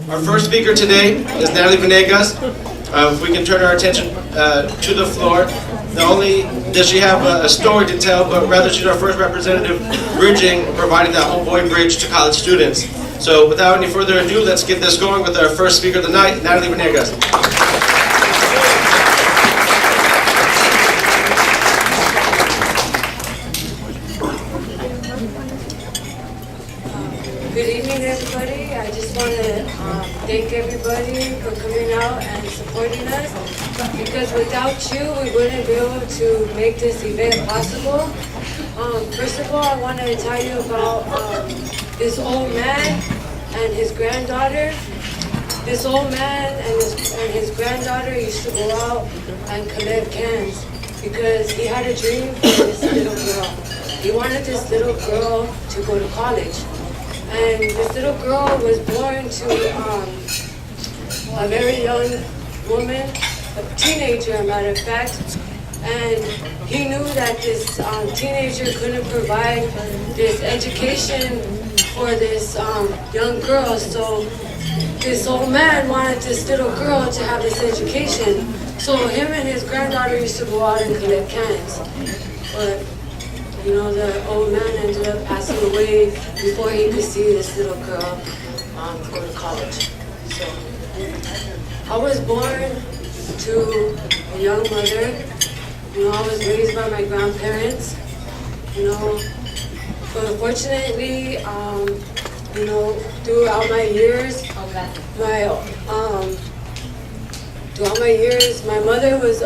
Our first speaker today is Natalie Venegas. If we can turn our attention to the floor. Not only does she have a story to tell, but rather she's our first representative bridging, providing that Homeboy bridge to college students. So without any further ado, let's get this going with our first speaker of the night, Natalie Venegas. Good evening, everybody. I just want to thank everybody for coming out and supporting us, because without you, we wouldn't be able to make this event possible. First of all, I want to tell you about this old man and his granddaughter. This old man and his granddaughter used to go out and collect cans because he had a dream for this little girl. He wanted this little girl to go to college. And this little girl was born to a very young woman, a teenager, as a matter of fact. And he knew that this teenager couldn't provide this education for this young girl. So this old man wanted this little girl to have this education. So him and his granddaughter used to go out and collect cans. But you know, the old man ended up passing away before he could see this little girl go to college. So I was born to a young mother. You know, I was raised by my grandparents. You know, but fortunately, you know, throughout my years, my mother was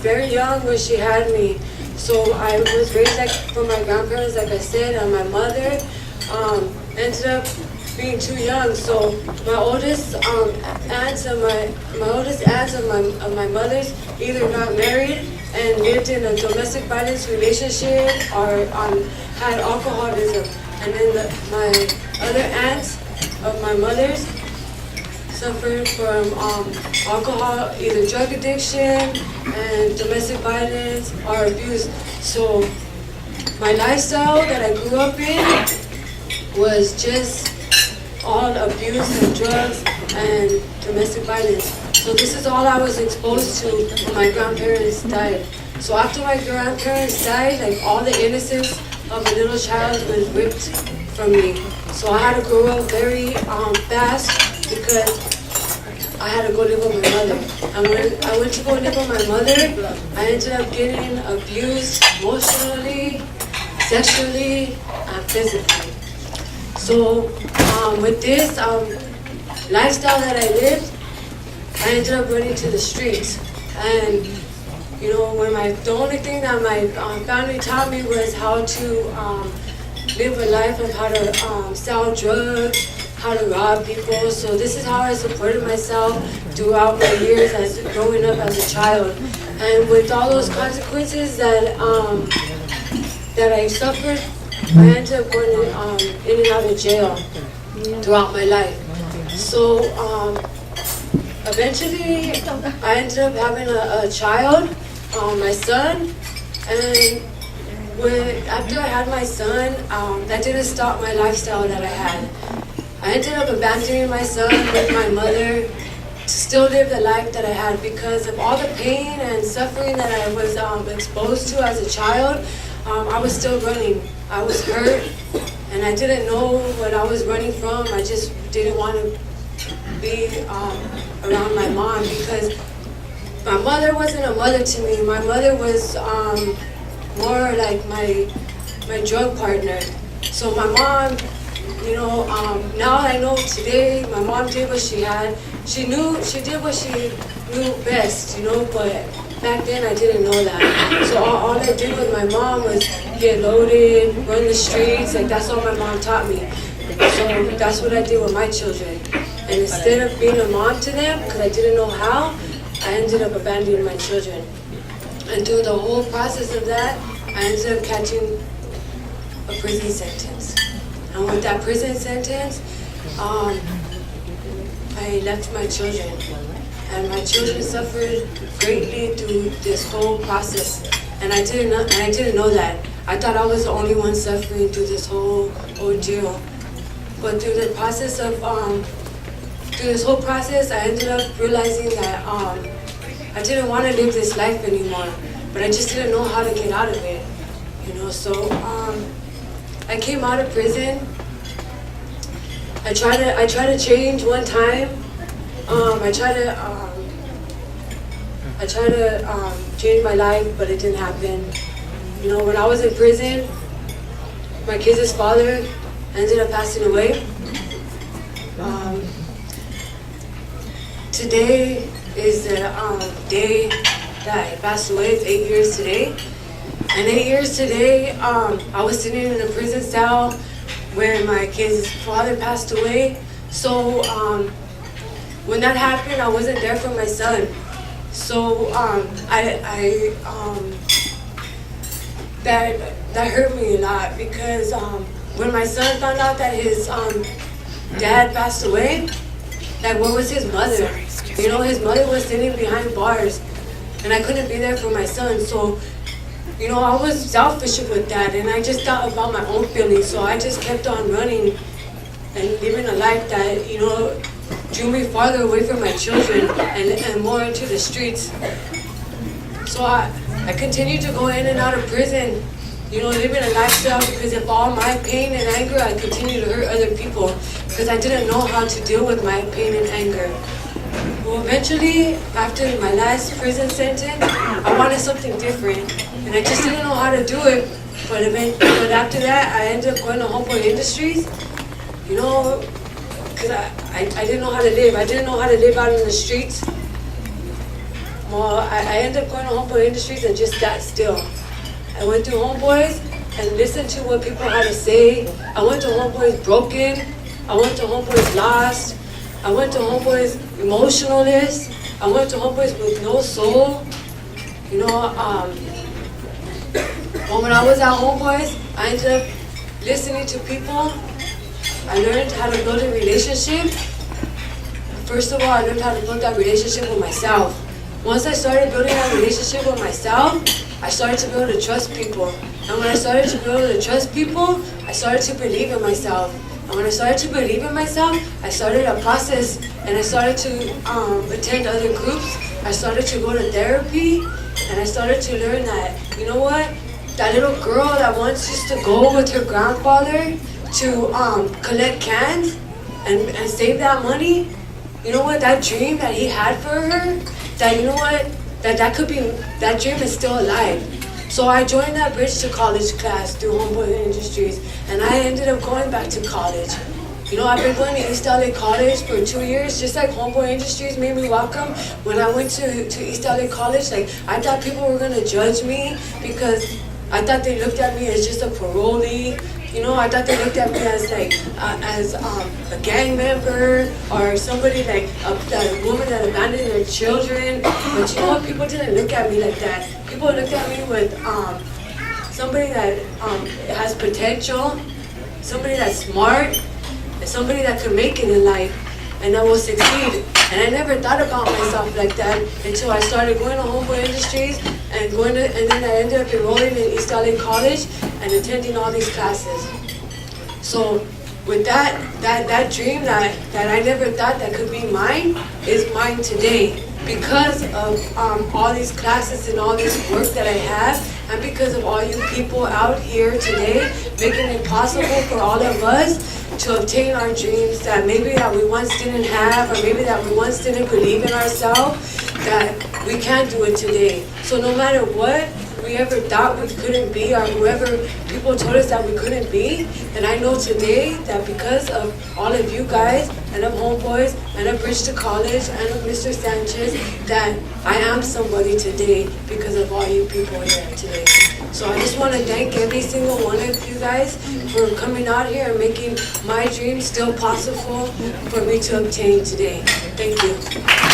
very young when she had me. So I was raised from my grandparents, like I said, and my mother ended up being too young. So my oldest aunts of my mother's either got married and lived in a domestic violence relationship or had alcoholism. And then my other aunts of my mother's suffered from alcohol, either drug addiction and domestic violence or abuse. So my lifestyle that I grew up in was just all abuse and drugs and domestic violence. So this is all I was exposed to when my grandparents died. So after my grandparents died, like all the innocence of a little child was ripped from me. So I had to grow up very fast because I had to go live with my mother. And when I went to go live with my mother, I ended up getting abused emotionally, sexually, and physically. So with this lifestyle that I lived, I ended up running to the streets. And you know, the only thing that my family taught me was how to live a life of how to sell drugs, how to rob people. So this is how I supported myself throughout my years as growing up as a child. And with all those consequences that I suffered, I ended up going in and out of jail throughout my life. So eventually I ended up having a child, my son, and after I had my son, that didn't stop my lifestyle that I had. I ended up abandoning my son with my mother to still live the life that I had because of all the pain and suffering that I was exposed to as a child. I was still running. I was hurt, and I didn't know what I was running from. I just didn't want to be around my mom because my mother wasn't a mother to me. My mother was more like my drug partner. So my mom, you know, now I know today, my mom did what she had. She did what she knew best, you know, but back then I didn't know that. So all I did with my mom was get loaded, run the streets, like that's all my mom taught me. So that's what I did with my children. And instead of being a mom to them, because I didn't know how, I ended up abandoning my children. And through the whole process of that, I ended up catching a prison sentence. And with that prison sentence, I left my children. And my children suffered greatly through this whole process. And I didn't know that. I thought I was the only one suffering through this whole ordeal. But through the process of through this whole process, I ended up realizing that I didn't want to live this life anymore, but I just didn't know how to get out of it, you know. So I came out of prison. I tried to change one time. I tried to change my life, but it didn't happen. You know, when I was in prison, my kids' father ended up passing away. Today is the day that he passed away. It's 8 years today. And 8 years today, I was sitting in a prison cell where my kid's father passed away. So when that happened, I wasn't there for my son. So that hurt me a lot, because when my son found out that his dad passed away, like, where was his mother? You know, his mother was sitting behind bars, and I couldn't be there for my son. So, you know, I was selfish with that, and I just thought about my own feelings. So I just kept on running and living a life that, you know, drew me farther away from my children and more into the streets. So I continued to go in and out of prison, you know, living a lifestyle because of all my pain and anger. I continued to hurt other people because I didn't know how to deal with my pain and anger. Well, eventually, after my last prison sentence, I wanted something different, and I just didn't know how to do it. But after that, I ended up going to Homeboy Industries, you know, because I didn't know how to live. I didn't know how to live out in the streets. Well, I ended up going to Homeboy Industries and just sat still. I went through Homeboys and listened to what people had to say. I went to Homeboys broken. I went to Homeboys lost. I went to Homeboys emotionalist. I went to Homeboys with no soul. You know, when I was at Homeboys, I ended up listening to people. I learned how to build a relationship. First of all, I learned how to build that relationship with myself. Once I started building that relationship with myself, I started to be able to trust people. And when I started to be able to trust people, I started to believe in myself. And when I started to believe in myself, I started a process, and I started to attend other groups. I started to go to therapy, and I started to learn that, you know what, that little girl that once used to go with her grandfather to collect cans and save that money, you know what, that dream that he had for her, that, you know what, that dream is still alive. So I joined that Bridge to College class through Homeboy Industries, and I ended up going back to college. You know, I've been going to East LA College for 2 years, just like Homeboy Industries made me welcome. When I went to East LA College, like, I thought people were gonna judge me because I thought they looked at me as just a parolee. You know, I thought they looked at me as like a gang member or somebody like a woman that abandoned their children. But you know what? People didn't look at me like that. People looked at me with somebody that has potential, somebody that's smart, and somebody that can make it in life and that will succeed. And I never thought about myself like that until I started going to Homeboy Industries and then I ended up enrolling in East LA College and attending all these classes. So with that dream that I never thought that could be mine is mine today, because of all these classes and all this work that I have, and because of all you people out here today making it possible for all of us to obtain our dreams that maybe that we once didn't have, or maybe that we once didn't believe in ourselves, that we can do it today. So no matter what we ever thought we couldn't be, or whoever people told us that we couldn't be, and I know today that because of all of you guys, and of Homeboys, and of Bridge to College, and of Mr. Sanchez, that I am somebody today because of all you people here today. So I just want to thank every single one of you guys for coming out here and making my dream still possible for me to obtain today. Thank you.